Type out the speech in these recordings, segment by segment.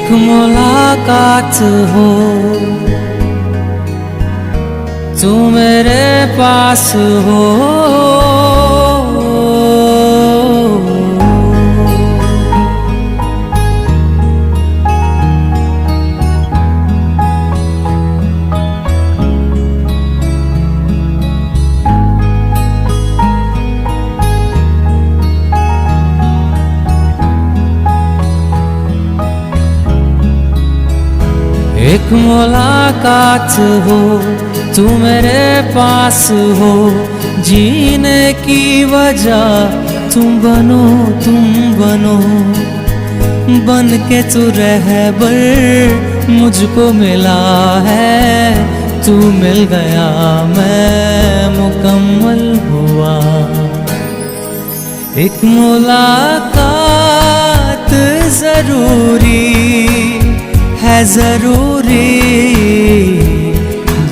एक मुलाकात हो, तू मेरे पास हो। एक मुलाकात हो, तू मेरे पास हो। जीने की वजह तुम बनो, तुम बनो। बन के तू रहबर मुझको मिला है। तू मिल गया मैं मुकम्मल हुआ। एक मुलाकात जरूरी है, जरूरी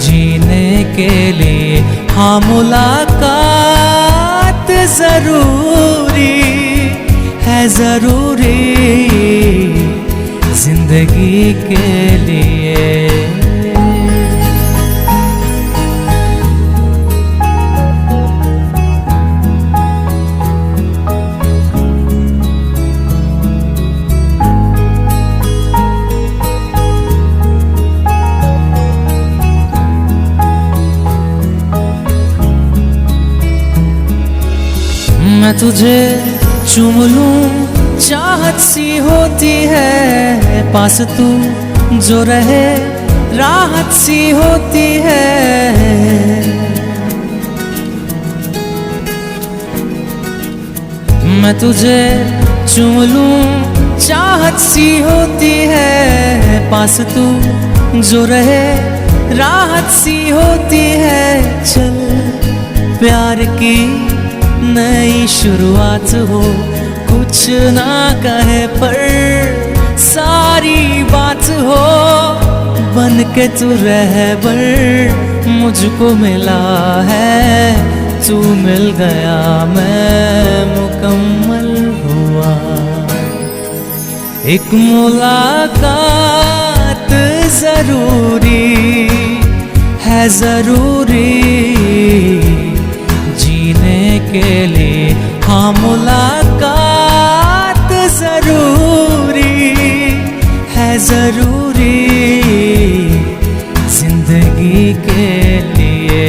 जीने के लिए। हाँ, मुलाकात जरूरी है, जरूरी जिंदगी के लिए। मैं तुझे चूम लूं, चाहत सी होती है। पास तू जो रहे, राहत सी होती है। मैं तुझे चूम लूं, चाहत सी होती है। पास तू जो रहे, राहत सी होती है। चल प्यार की नई शुरुआत हो, कुछ ना कहे पर सारी बात हो। बन के तू रहबर मुझको मिला है। तू मिल गया मैं मुकम्मल हुआ। एक मुलाकात जरूरी है, जरूरी जीने के लिए। हाँ, मुलाकात जरूरी है, जरूरी जिंदगी के लिए।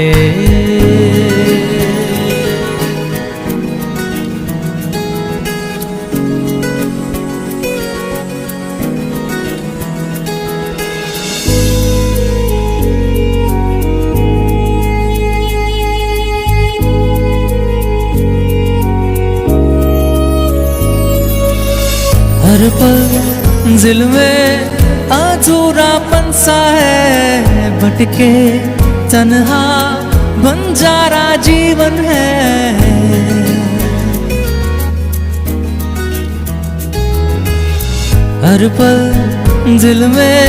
हर पल दिल में अधूरापन सा है। भटके तन्हा बंजारा जीवन है। हर पल दिल में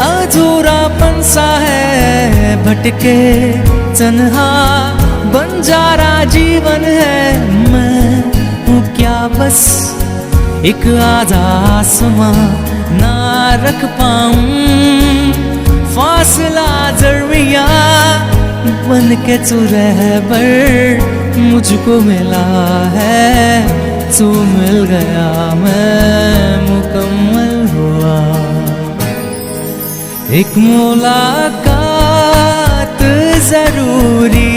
अधूरापन सा है। भटके तन्हा बंजारा जीवन है। मैं हूँ क्या बस एक आधा आसमां, ना रख पाऊं फासला दरमिया। बन के तू रहबर मुझको मिला है। तू मिल गया मैं मुकम्मल हुआ। एक मुलाकात जरूरी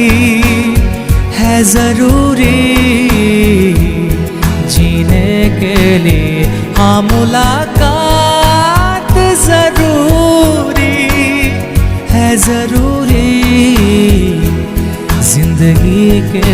है, जरूरी जीने के लिए। हाँ, मुलाकात जरूरी है, जरूरी जिंदगी के